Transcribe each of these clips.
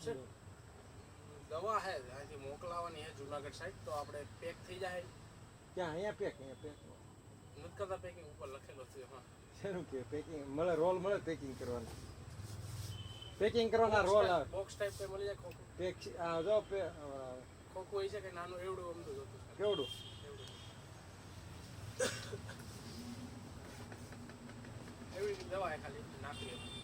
છે દવા હે અહીંથી મોકલાવાની હે જુનાગઢ સાઈડ તો આપણે પેક થઈ જાય ક્યાં અહીંયા પેક નથી કરતા પેકિંગ ઉપર લખેલો છે હા શેનું કે પેકિંગ મળે રોલ મળે પેકિંગ કરવાનું પેકિંગ કરવાના રોલ આવે બોક્સ ટાઈપ કઈ મળી જાય ખોખું પેક આ જો ખોખું હોય છે કે નાનું એવડું અમદું હતું કેવડું એવી દવા હે ખાલી નાખી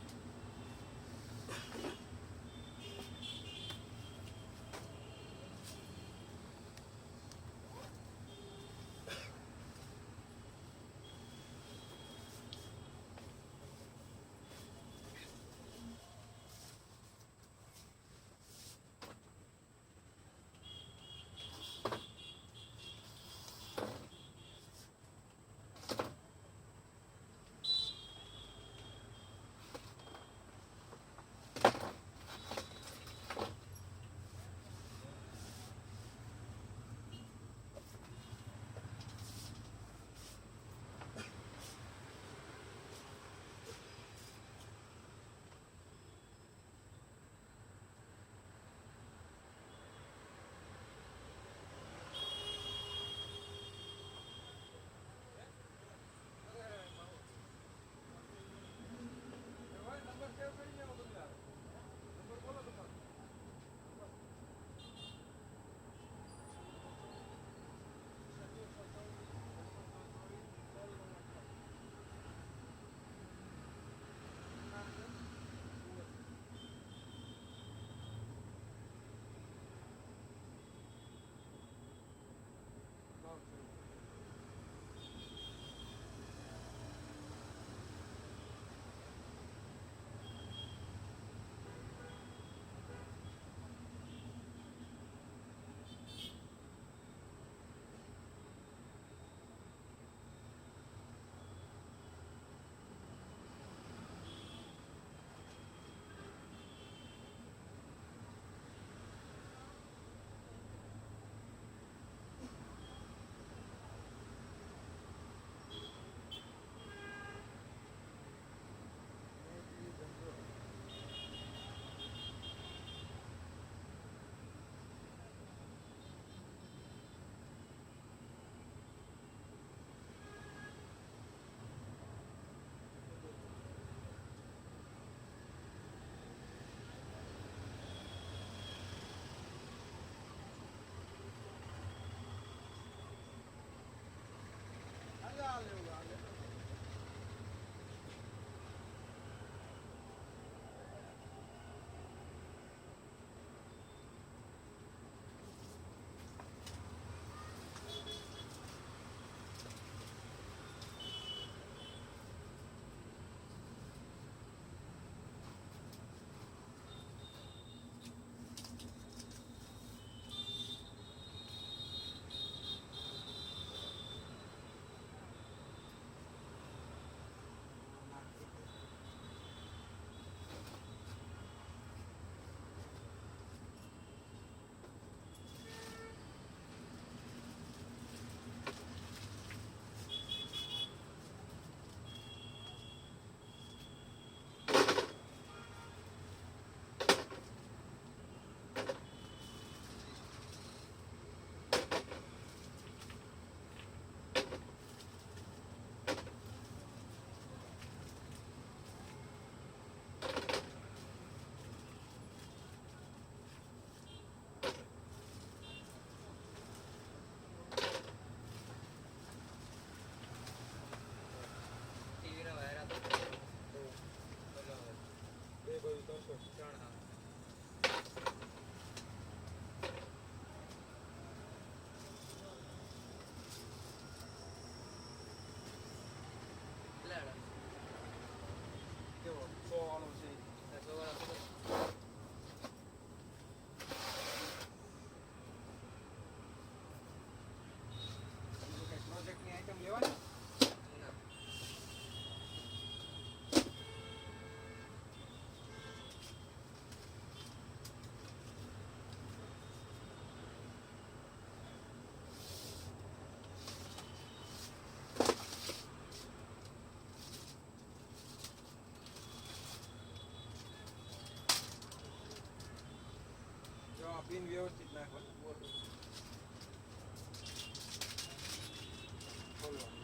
પિન વ્યવસ્થિત નાખવા. ખોલવાનું.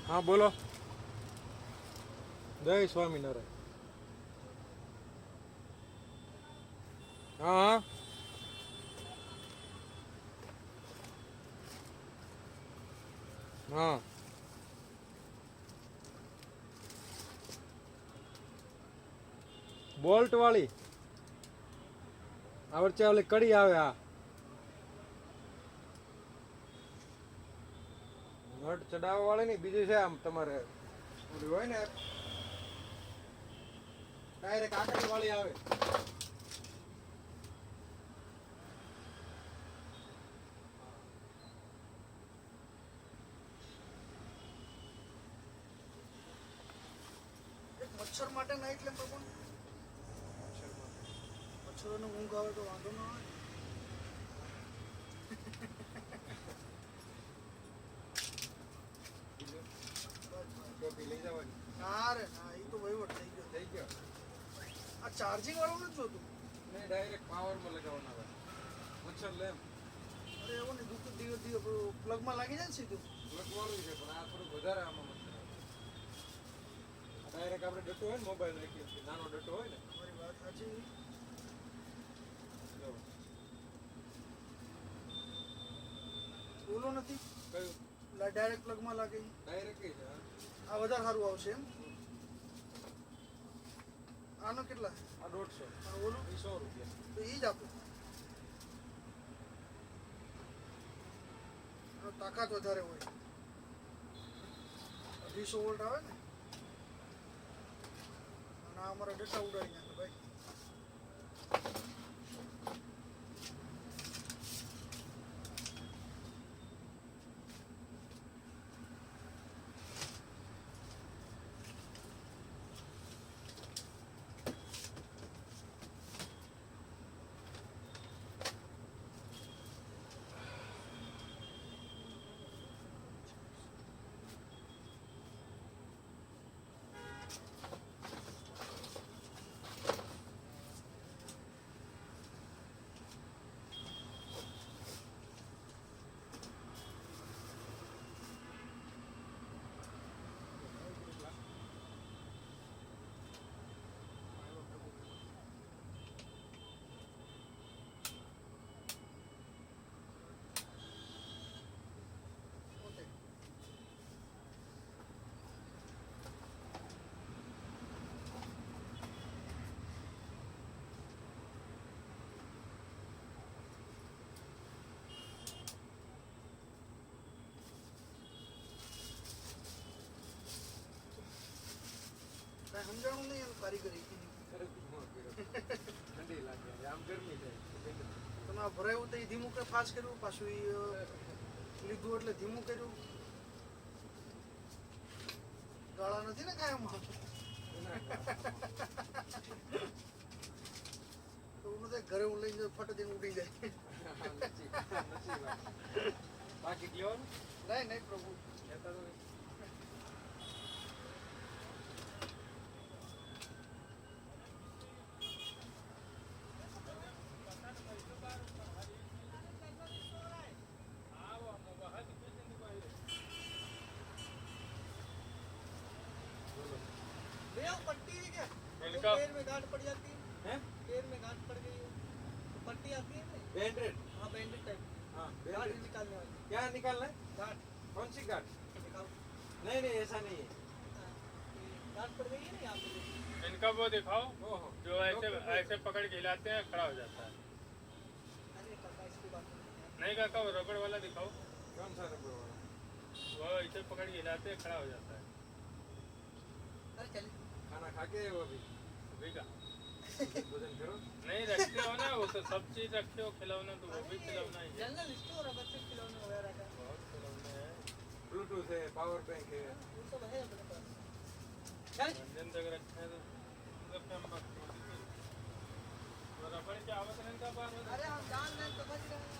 હા બોલો. જય સ્વામિનારાયણ. હા હા હા બોલ્ટ વાળી આ વચ્ચે ઓલી કડી આવે આ નટ ચડાવવા વાળી નહીં બીજું છે આમ તમારે ઓલી હોય ને ડાયરેક્ટ આકડી વાળી આવે એક મચ્છર માટે ના એટલે પણ મચ્છરોને ઊંઘ આવે તો વાંધો ન આવે. ટોપી લઈ જવાની ના રે ના, એ તો વહીવટ થઈ ગયો. થઈ ગયો આ ચાર્જિંગ વાળું નથી જોતું. નહીં ડાયરેક્ટ પાવરમાં લગાવવાના હોય મચ્છર લેમ અરે એવો ને દુઃખ દિવસ પ્લગમાં લાગી જાય ને સીધું. લગવાનું છે પણ આ થોડું વધારે આમાં મચ્છર ડાયરેક્ટ આપણે ડટ્ટો હોય ને મોબાઈલ રાખીએ છીએ નાનો ડટ્ટો હોય ને તમારી વાત સાચી. જો ઓલો નથી કયું ડાયરેક્ટ પ્લગમાં લાગે ઈ. ડાયરેક્ટ છે હા આ વધારે સારું આવશે એમ. આનો કેટલા આ 150 અને ઓલું એ 100 રૂપિયા તો એ જ આપો. આનો તાકાત વધારે હોય. 200 વોલ્ટ આવે ને અને આ અમારા ડેટા ઉડાડી નાખે ભાઈ. ઓકે. કાંઈ સમજાણું નહીં એનું કારીગરી. ઠંડી લાગે આમ ગરમી થાય તમે આ ભરાયું તો એ ધીમું કે ફાસ્ટ કર્યું, પાછું એ લીધું એટલે ધીમું કર્યું. ગાળા નથી ને કાંઈ તો હું નથી ઘરે હું લઈને ફટ દઈને ઉડી જાય. બાકી લેવાનું નહીં નહીં પ્રભુ. લેતા તો भैया पट्टी है क्या? इनका- पैर में गांठ पड़ जाती है, हैं पैर में गांठ पड़ गई है तो पट्टी आती है ना, बैंडेड हाँ बैंडेड टाइप हाँ गांठ बैंडेड निकालने वाली क्या निकालना है गांठ कौन सी गाठ निकाल. नहीं नहीं ऐसा नहीं है हाँ, ये गांठ पड़ गई है ना यहाँ पे. इनका वो दिखाओ ओहो जो ऐसे ऐसे पकड़ के हिलाते हैं खड़ा हो जाता है. अरे काका इसकी बात नहीं है. नहीं काका वो रबड़ वाला दिखाओ कौन सा रबड़ वाला वो ऐसे पकड़ के हिलाते हैं खड़ा हो जाता है. अरे चल खाना खा के वो अभी अभी का भोजन करो नहीं रखते हो ना वो तो सब चीज रखते हो खिलौना तो वो भी खिलौना ही है. जनरल स्टोर है बच्चे खिलौने वगैरह का, बहुत खिलौने हैं. ब्लूटूथ है पावर बैंक है वो सब है अपने पास. चल रंजन तक रखे हैं तो मतलब हम बात करते हैं. वो रबड़ के आवत नहीं का बार अरे हम जान नहीं समझ रहे हैं.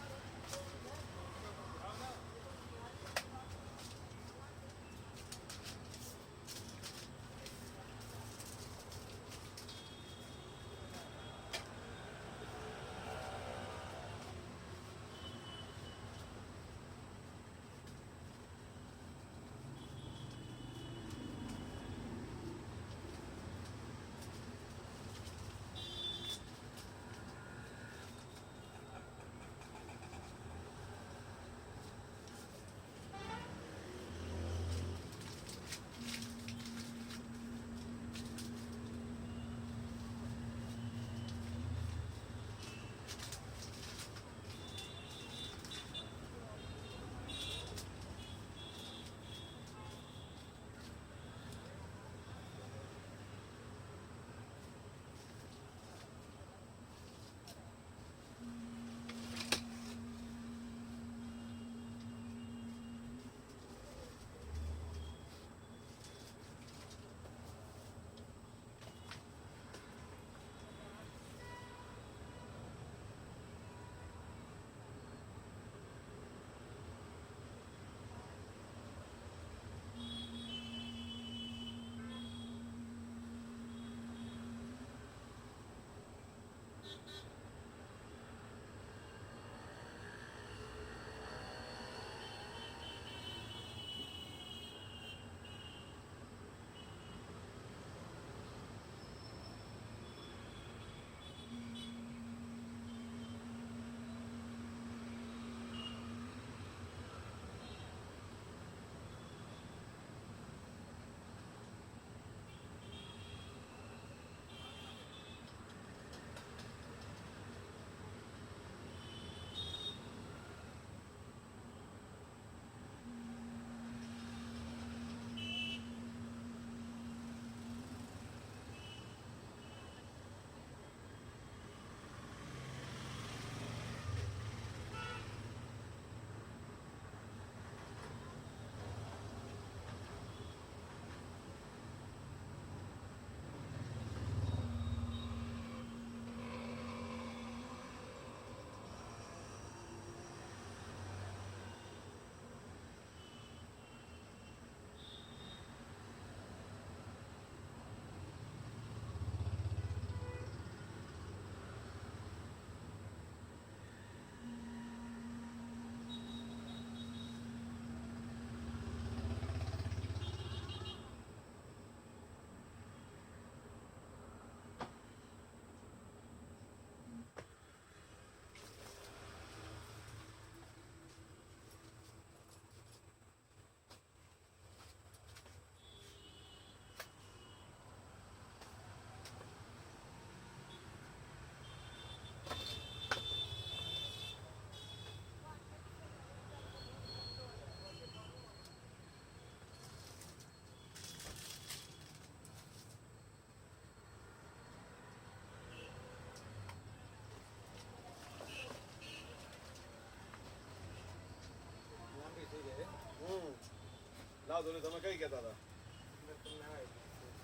જાઓ ધોની તમે કઈ કહેતા હતા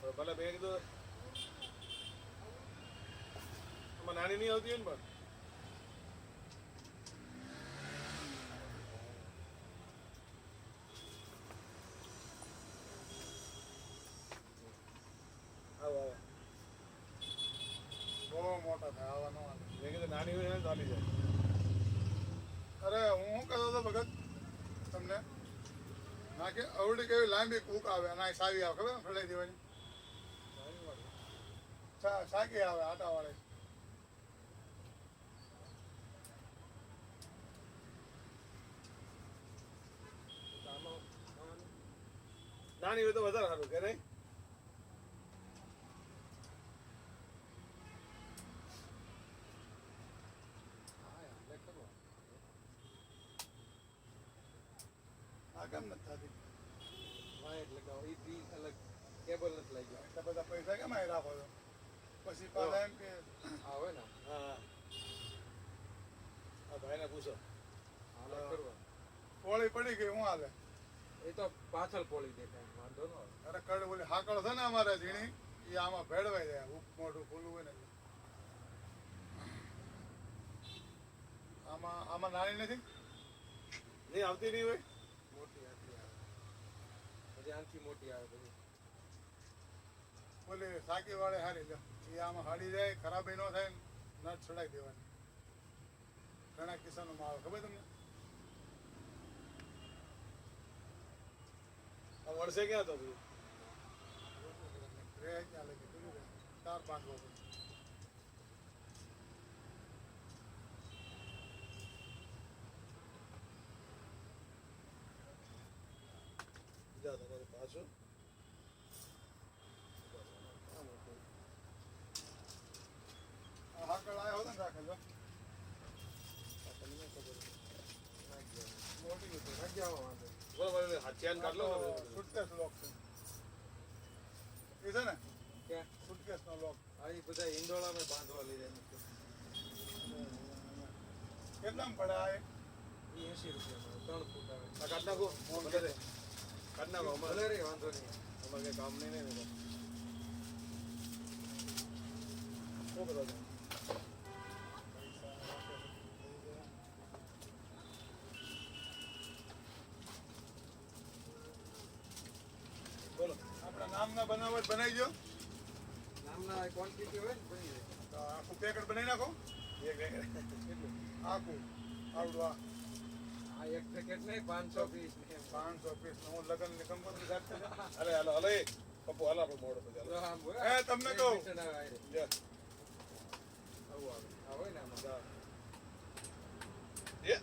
તો ભલે મેં કીધું આમાં નાની નહીં આવતી હોય ને પણ આવો આવો બહુ મોટા થાય આવા ન આવે. મેં કીધું નાની હોય ને તો ચાલી જાય અરે હું શું કહેતો હતો ભગત તમને ના કે અવળી કેવી લાંબી કૂક આવે અને આ સાવી આવે ખબર ફેલાઈ દેવાની સાકી આવે આટાવાળી. નાની હોય તો વધારે સારું કે નહીં આ કેમ નથી થતી? વાયર લગાવો એ બી અલગ કેબલ નથી લાગ્યો એટલા બધા પૈસા કેમ અહીં રાખો છો? પછી પાછા એમ કે આવે ને હા હા ભાઈને પૂછો હાલ કરવા પોળી પડી ગઈ હું હાલે? એ તો પાછળ પોળી દેખાય વાંધો ન આવે અરે કડ ઓલી હાકળ છે ને અમારે ઝીણી એ આમાં ભેળવાઈ જાય મોઢું ખુલ્લું હોય ને એટલે. આમાં આમાં નાની નથી? નહીં આવતી નહીં હોય મોટી આટલી આવે પછી આનથી મોટી આવે બધી ઓલી સાકી વાળે હારી લે એ આમાં હાડી જાય ખરાબ ન થાય ને નટ ચડાવી દેવાની. ઘણા કિસ્સામાં આવે ખબર તમને? આ વળશે ક્યાં તો બધું રહે ત્યાં લગી પેલું રહે 4-5 વર્ષ. જાઓ તમારે પાછું આ હાકળ આવ્યો હતો ને રાખે જો તમને ખબર મોટી હતી. રજામાં વાંધો બરોબર ચેન કાઢ લો ને સુટકેસ લોક છે એ છે ને ક્યાં સુટકેસ નો લોક. આ એ બધા ઈંડોળામાં બાંધવા લઈ જાય કેટલામાં પડે આ એક? એ 80 રૂપિયામાં 3 ફૂટ આવે આ કાઢ નાખો ભલે રે કાઢ નાખો અમારે ભલે રે વાંધો નહીં અમારે કઈ કામ નહીં ને શું કરો છો બોલો આપણા નામના બનાવટ બનાવી દો નામના ક્વોન્ટિટી હોય ને બની જાય તો આખું પેકેટ બનાવી નાખો. એક કેટલું આખું આવડું આ આ એક પેકેટ નહીં 500 પીસ ને એમ 500 પીસ હું લગન ની કંપની રાખતો છે. અરે હાલો હાલો એ પપ્પુ હાલો આપણે મોડો પછી હાલો તો આમ હોય. એ તમને કહું. એક મીટર આવે આયરે. જા આવું આવે આ હોય ને આમાં જા એ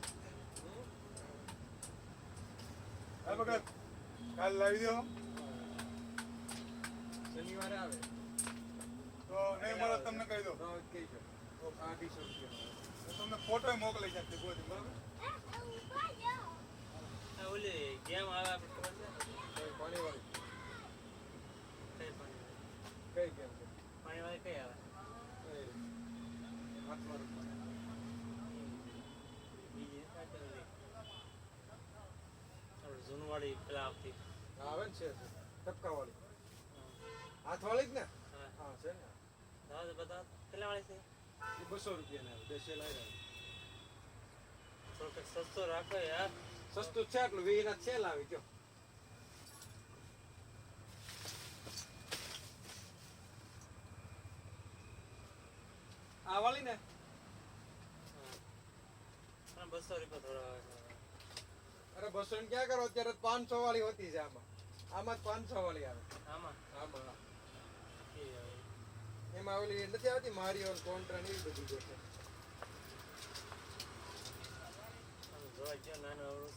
હા ભગત કાલ લાવી દો શનિવારે આવે તો નહીં મળે તો તમને કહી દો. તો કહી દો 250 રૂપિયા હું તમને ફોટો મોકલી શકતી કોઈ દી, બરાબર? ઓલી ગેમ આવે આપણે ખબર છે પાણી વાળી કઈ પાણી કઈ કેમ છે પાણી વાળી કઈ આવે હાથમાં બીજી આપણે જૂનું વાળી પેલા આવતી આવે ને છે ટપકા વાળી હાથ વાળી જ ને હા હા છે ને દાદા બધા કેટલા વાળી છે એ 200 રૂપિયા ને 10 લાવ્યા થોડુંક સસ્તો રાખો યાર સસ્તું છે એટલું વીના સેલ આવી ગયો આ વાળી ને હા 200 રૂપિયા થોડા આવે અરે 200 ને ક્યાં કરો અત્યારે 500 વાળી હોતી છે આમાં આમાં જ 500 વાળી આવે આમાં આમાં એ આવે એમાં ઓલી નથી આવતી મારીઓ કોન્ટ્રા ને એવી બધી છે આમ જોવા ગયો નાનો અવળો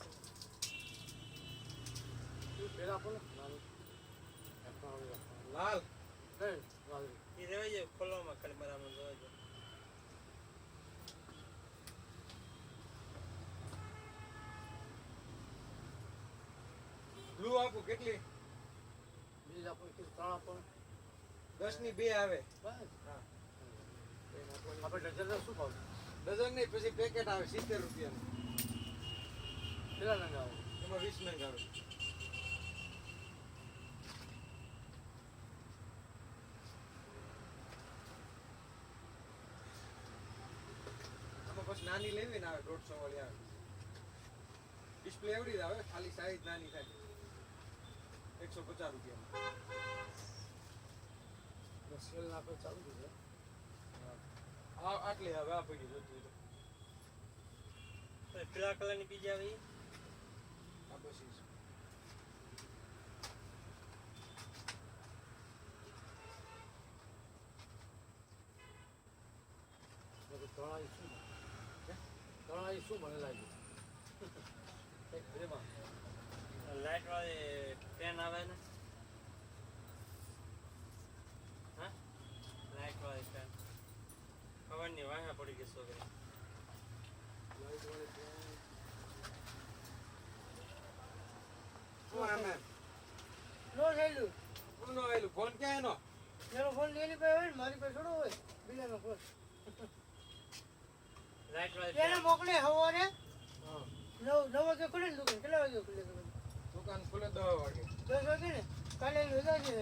છે પેલા આપો ને નાનું આપણા આવી રાખવાનું. લાલ નહીં વાંધો એ રહેવા જાય ખોલવામાં ખાલી બરાબર જોવા જાય બ્લુ આપું કેટલી બીજી આપો ને કીધું 3 આપો ને. 10 ની 2 આવે બસ હા આપણે ડઝનનો શું ભાવ છે? ડઝન નહીં પછી પેકેટ આવે 70 રૂપિયાનું કેટલા રંગ આવે? એમાં 20 નંગ આવે નાની લેવી ને આવે 150 વાળી આવે ડિસ્પ્લે એવડી જ આવે ખાલી સાઈઝ નાની થાય 150 રૂપિયામાં સેલ ના આપણે ચાલુ છે આ આટલી હવે આ પડી જોતું હોય તો પીળા કલરની બીજી આવી આ બસ ઈ છે તણાઈ શું મને લાગે એક એમાં લાઈટ વાળી પેન આવે ને હા લાઈટ વાળી પેન ખબરની વાહે પડી ગઈ છોકરી લાઈટ વાળી શું આમે નો થયેલું કોનો આવેલું ફોન ક્યાં એનો એનો ફોન એની પાસે હોય ને મારી પાસે થોડો હોય બીજાનો ફોન લાઈટ વાળી એને પેન મોકલે હવારે હા 9 વાગે ખુલે ને દુકાન કેટલા વાગે ખુલે દુકાન ખુલે 10 વાગે 10 વાગે ને કાલે રજા છે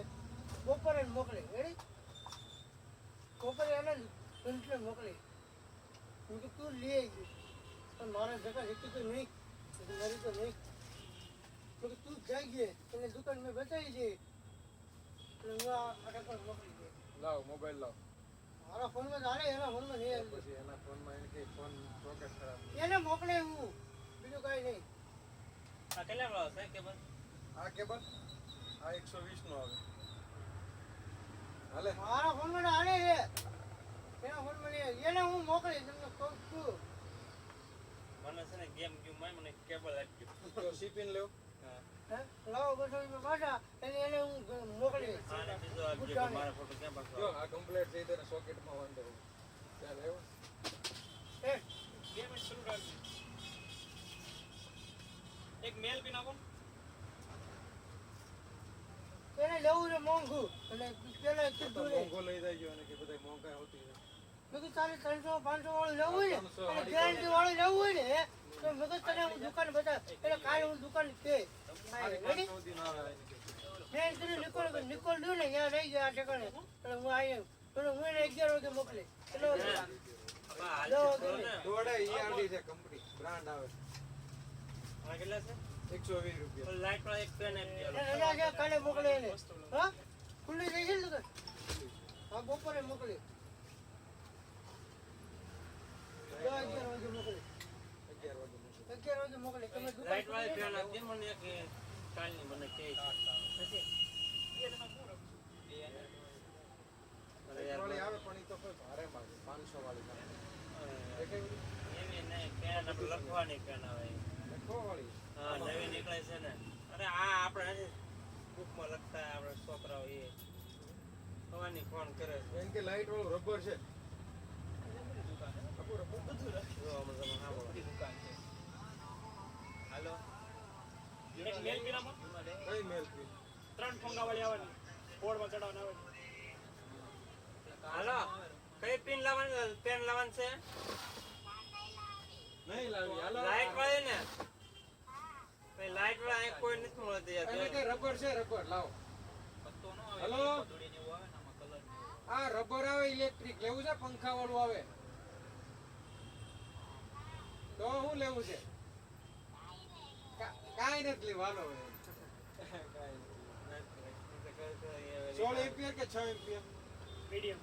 બપોરે મોકલે રેડી બપોરે એને કંટ્લે મોકલે હું કે તું લઈ આવી પણ મારા જગા હેતી તો નહીં મારી તો નહીં તો તું જાય છે તને દુકાન મેં બતાવી છે એટલે હું આ ટકા મોકલી દે લાવ મોબાઈલ લાવ મારા ફોનમાં જાણે એના ફોનમાં નહીં આવી પછી એના ફોનમાં એને કે ફોન સોકેટ ખરાબ એને મોકલે હું બીજું કાંઈ નહીં આ કેટલા વાળો છે કેબલ આ કેબલ આ 120 નો આવે હાલે મારા ફોનમાં જાણે છે એના ફોનમાં નહીં એને હું મોકલી તમને કહું છું મને છે ને ગેમ મને કેબલ આપી તો સીપીન લેવ હા લાવો 200 રૂપિયા પાછા એને હું મોકલી આને બીજો આપજો કે મારા ફોટો ક્યાં પાછો જો આ કમ્પ્લીટ થઈ તને સોકેટમાં વાંધો હોય ચાલ આવ્યો એ ગેમ શરૂ રાખજો એક મેલ બી નાખો એને લેવું છે મોંઘું અને પેલા કીધું ને મોંઘો લઈ જાય અને કે બધા મોંઘા હોતી હોય મેં કીધું તારે 300 500 વાળું લેવું હોય ને 300 અને ગેરંટી વાળું લેવું હોય ને તો મેં કીધું તને હું દુકાન બતાવ એટલે કાલે હું દુકાન છે રેડી સુધી ના આવે મેં કીધું નિકોલ દઉં ને ત્યાં રહી ગયા આ ઠેકાણે એટલે હું આવી તો હું એને 11 વાગે મોકલે એટલે દોડે ઈઆરડી છે કંપની બ્રાન્ડ આવે આ કેટલા છે 120 રૂપિયા લાઈટ વાળા એક પેન આપી એને રજા છે કાલે મોકલે એને હા ખુલ્લી થઈ છે ને દુકાન હા બપોરે મોકલે 11 વાગે મોકલે 11 વાગે મોકલે તમે દુકાન લાઈટ વાળી પેન આપજે મને એક કાલની મને કહે છે પછી અરે યાર વાળી આવે પણ ઈ તો કોઈ ભારે માંગે 500 વાળી માંગે દેખાય એવી નહીં પેન આપણે લખવાની પેન આવે લખો વાળી હા નવી નીકળે છે ને અરે આ આપણે નથી બુકમાં લખતા આપણે છોકરાઓ એ ખવાની ફોન કરે છે એમ કે લાઈટ વાળું રબર છે જો અમે તમે સાંભળો હાલો એક મેલ બી નાખો કઈ મેલ પી 3 ઠોંગા વાળી આવવાની બોર્ડમાં ચડાવવાની આવે હાલો કઈ પિન લાવવાની પેન લાવવાની છે નહીં લાવી હાલો લાઈટ વાળી ને ભાઈ લાઈટ વાળા અહીં કોઈ નથી મળતી એને યાર કે રબર છે રબર લાવો હેલો આ રબર આવે ઇલેક્ટ્રિક લેવું છે પંખા વાળું આવે તો હું લેવું છે કાઈ નથી લેવું હાલો હવે. કાંઈ નથી. 16 એમ્પિયર કે 6 એમ્પિયર મીડિયમ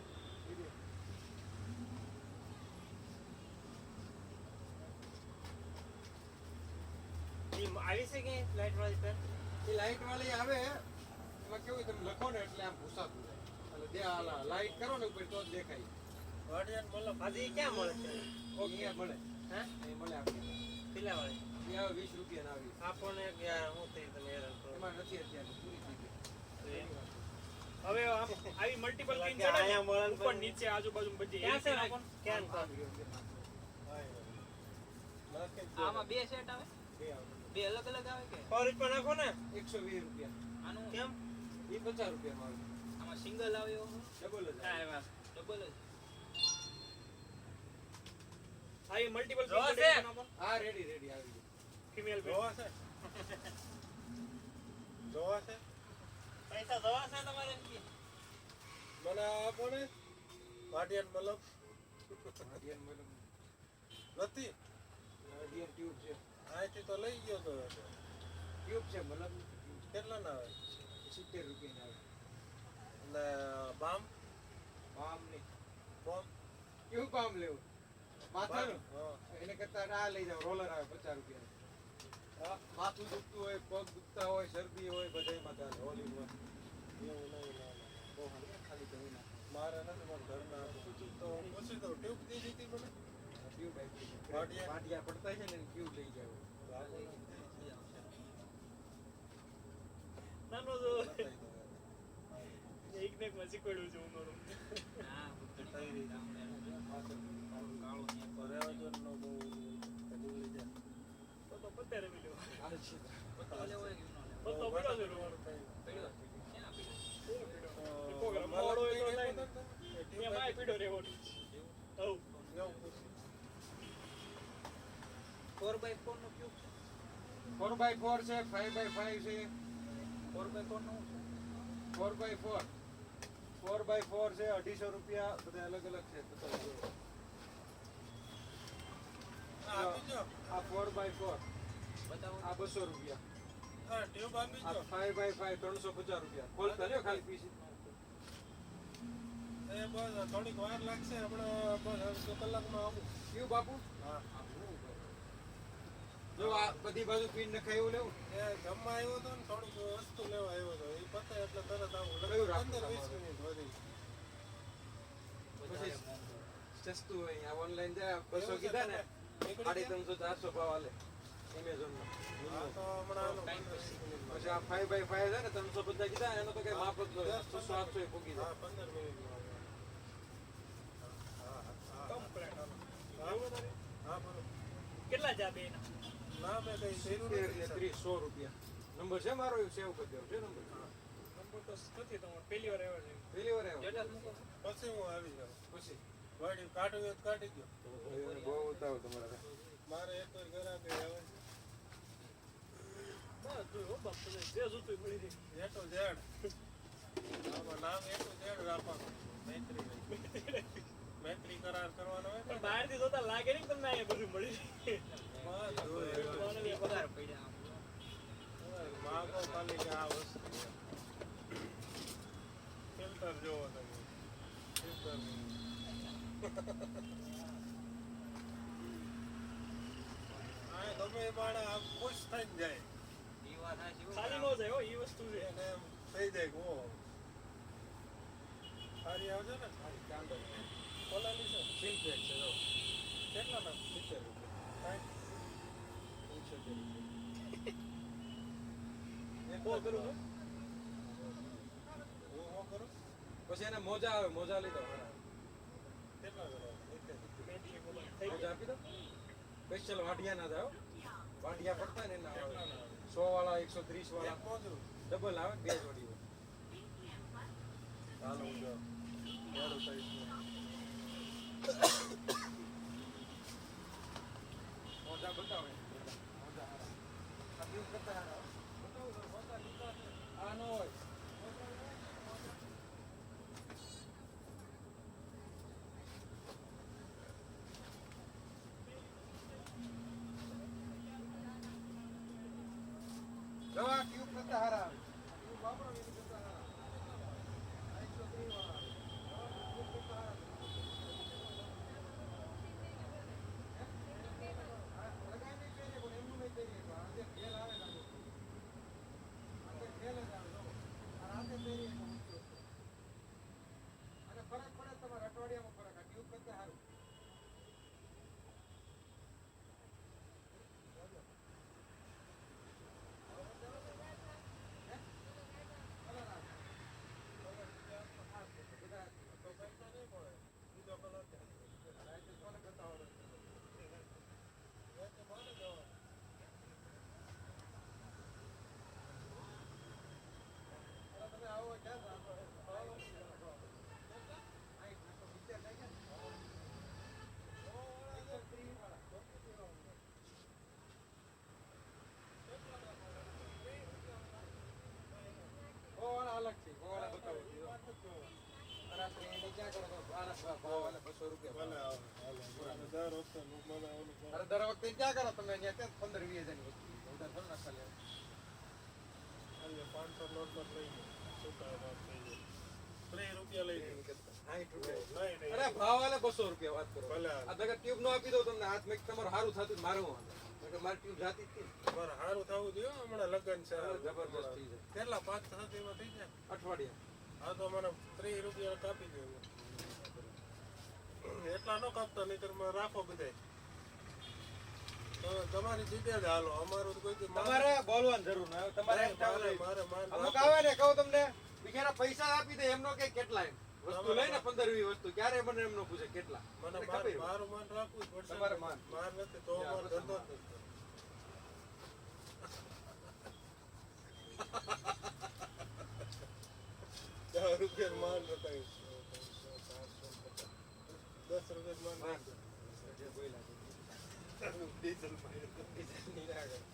આવી છે કે લાઈટ વાળી પેન એ લાઈટ વાળી આવે એમાં કેવું તમે લખો ને એટલે આમ ભૂસાતું જાય એટલે દે આલા લાઈટ કરો ને ઉપર તો જ દેખાય વર્જન બોલો ભાજી ક્યાં મળે છે ઓકે મળે હે એ મળે આપણે પેલા વાળી એ આવે 20 રૂપિયા આવી આપો ને કે યાર હું થઈ તમે હેરાન કરો એમાં નથી અત્યારે પૂરી થઈ ગઈ તો એમ. હવે આમ આવી મલ્ટીપલ પિન કે આયા મળે ને ઉપર નીચે આજુબાજુ બધી ક્યાં છે નાખો ક્યાં આમાં બે સેટ આવે બે અલગ અલગ આવે કે પર રૂપિયા નાખો ને 120 રૂપિયા આનું કેમ એ 50 રૂપિયામાં આવે આમાં સિંગલ આવે એવો ડબલ જ આવે. ડબલ જ આવી મલ્ટીપલ જોવા પિન છે? નાખો હા રેડી રેડી આવી ગઈ ફિમેલ જોવા છે જોવા છે પૈસા જોવા છે તમારે મને આપો ને વાટિયાન મતલબ હાડિયાન મતલબ નથી અઢિયાર ટ્યુબ છે અહીંથી તો લઈ ગયો તો ટ્યુબ છે મતલબ કેટલા ના આવે 70 રૂપિયાની આવે અને બામ બામ નહીં બોમ કેવું બામ લેવું માથાનું હા એને કરતા આ લઈ જાવ રોલર આવે 50 રૂપિયા માથું દુખતું હોય પગ દુખતા હોય શરદી હોય બધાયમાં ચાલે ઓલ ઇન વન એવું નહીં ના બહુ સારું ખાલી ધોઈ નાખો મારે નથી મારા ઘરના પૂછું તો પૂછી તો ટ્યુબ દીધી હતી મને ટ્યુબ આપી છે વાટિયા? વાટિયા પડતા છે ને ટ્યુબ લઈ જાવ નાનો જો એક ને એક માં શીખવાડ્યું છે ઉમરું હા પર્યાવરણનો બહુ કદી લઈ જાય તો પત્તે રમી લો હાલ છે પત્તો લેવો કે ન લેવો બહુ પત્તો પડ્યો છે મારું કઈ પડ્યો ક્યાં પડ્યો તો પ્રોગ્રામ મારા મોડો કઈ તો નહીં લઈને બતાવતા? એ ટ્યુબ મેં માય પીડ્યો રહેવો હવ એવું પૂછ્યું. 4x4 નો ક્યુબ છે 4x4 છે 5x5 છે 4x4 નો શું 4x4 4x4 છે 250 રૂપિયા બધા અલગ અલગ છે બતાવો જો. હા, આપી દો. આ 4x4 બતાવો આ 200 રૂપિયા હા, ટ્યુબ આપી આ દો. 5x5 350 રૂપિયા ખોલતા લ્યો ખાલી પીસી એ બસ થોડીક વાર લાગશે હમણાં બસ અડધો કલાકમાં આવું ક્યુ બાપુ હા જો આ બધી બાજુ પીન નખાયું લેવું એ જમવા આવ્યો હતો ને થોડુંક વસ્તુ લેવા આવ્યો હતો એ પતે એટલે તરત આવું કયું રાખવું 15-20 મિનિટ વધી પછી સસ્તું હોય આ ઓનલાઈન જાય 200 કીધા ને નીકળી ગયા? 350 400 ભાવ આલે એમેઝોન હા તો હમણાં આનો પછી આ 5x5 છે ને 350 કીધા એનો તો કઈ માપ જ નહીં 600 800 એ પૂગી હા જાય 15 મિનિટમાં કમ્પ્લેટ હા બરોબર કેટલા જા બે ના મેં કઈ કર્યું 30 નથી 100 રૂપિયા નંબર છે મારો સેવ કરી દેવો છે નંબર નંબર તો નથી તમારો પહેલી વાર આવ્યો છે પહેલી વાર આવ્યો સ્ટેટસ મૂકો પછી હું આવી જાઉં પછી વાડી કાઢવી હોય તો કાઢી દો બહુ ઉતાવળ તમારે મારે એક વાર ઘરાકે આવે બસ જોયો બાપ તો જે જોતું મળી રહે છે એ તો ઝેડ આમાં નામ એ તો ઝેડ રાખવાનું મૈત્રી કરાર કરવાનો હોય પણ બહાર થી જોતા લાગે નહીં કે તમને અહીંયા બધું મળી ને રહે પગાર પડ્યા માગો ખાલી કે આ વસ્તુ ફિલ્ટર જોવો તમે ફિલ્ટર આ ગમે એ માણસ આમ ખુશ થઈને જાય ખાલી નો જાય હો એ વસ્તુ છે એને એમ થઈ જાય કે ઓહો સારી આવશે ને કાંદો ઓલાની છે સીલ પેક છે જો કેટલા નામ 70 રૂપિયા કાંઈ 75 બહુ કરું છું હું શું કરું પછી એને મોજા આવે મોજા લઈ દો કેટલા કરો મોજા આપી દો સ્પેશિયલ વાઢિયા ના થાય વાઢિયા પડતા ને એના આવે કેટલા ના 100 વાળા 130 વાળા એક મોજું ડબલ આવે બે જોડી હોય ચાલો હું જાઉં મોડું થઈશ મોજા બતાવે મોજા હારા આ ટ્યુબ કરતા હારા બતાવો તો મોજા લીધા છે આ નો હોય દવા ટ્યુબ કરતા હારા આવે ટ્યુબ વાપરો એની કરતા હારા 130 વાળા ટ્યુબ કરતા હારા લગાઈ નહીં પહેરીએ પણ એમનું નહીં પહેરીએ તો આજે ખેલ આવે ને આજે ખેલ જ આવે જો આ રાતે પહેરીએ તો ઊંચું અને ફરક પડે તમારે અઠવાડિયામાં ફરક આ ટ્યુબ કરતા સારું અલગ છે ગોવાળા બતાવો રાત્રે એને ક્યાં કરો તો ભાવ વાલે 200 રૂપિયા ભલે આવે, હાલે. મને દર વખતે મને ઓલું કરે. અરે દર વખતે ક્યાં કરો તમે અહીંયા ક્યાં 15-20 હજારની વસ્તુ બધા થોડા ના ચાલે હાલે, 500 નોટમાં લઈ લો. છૂટા ભાવ થઈ જાય. 30 રૂપિયા લઈ લો. નહીં, નહીં. અરે ભાવ વાલે 200 રૂપિયા વાત કરો ભલે આ હાલે. દગા ટ્યુબ નો આપી દઉં તમને હાથ મેં તમારું સારું થતું મારું વાંધો નકર મારી ટ્યુબ જાતી જ હતી મારે સારું થવું જોઈએ હો, હમણાં લગ્ન છે. જબરદસ્ત થઈ જાય કેટલા 5-7 એમાં થઈ જાય? અઠવાડિયા હા તો મને 30 રૂપિયા કાપી દે એટલા ન કાપતા નહીતર મને રાખો બધાય. તો તમારી જીતે જ હાલો, અમારું તો કોઈ દી તમારે બોલવાની જરૂર નહીં તમારે એમ મારે થવું મારે મારે અમુક આવે ને કહું તમને બીજાના પૈસા આપી દે એમનો કે કેટલા એમ વસ્તુ લઈને 15-20 વસ્તુ ક્યારે મને એમનો પૂછે કેટલા મને મને ખબર હોય. મારું માન રાખવું જ પડશે. તમારે માન. માર નથી તો યા, અમારો બધા ધંધો માન. જ નથી. દસ રૂપિયા માન બતાવ્યું. 10 રૂપિયા માન જે બોલ્યા છે. ડીઝલ નિરાકરણ.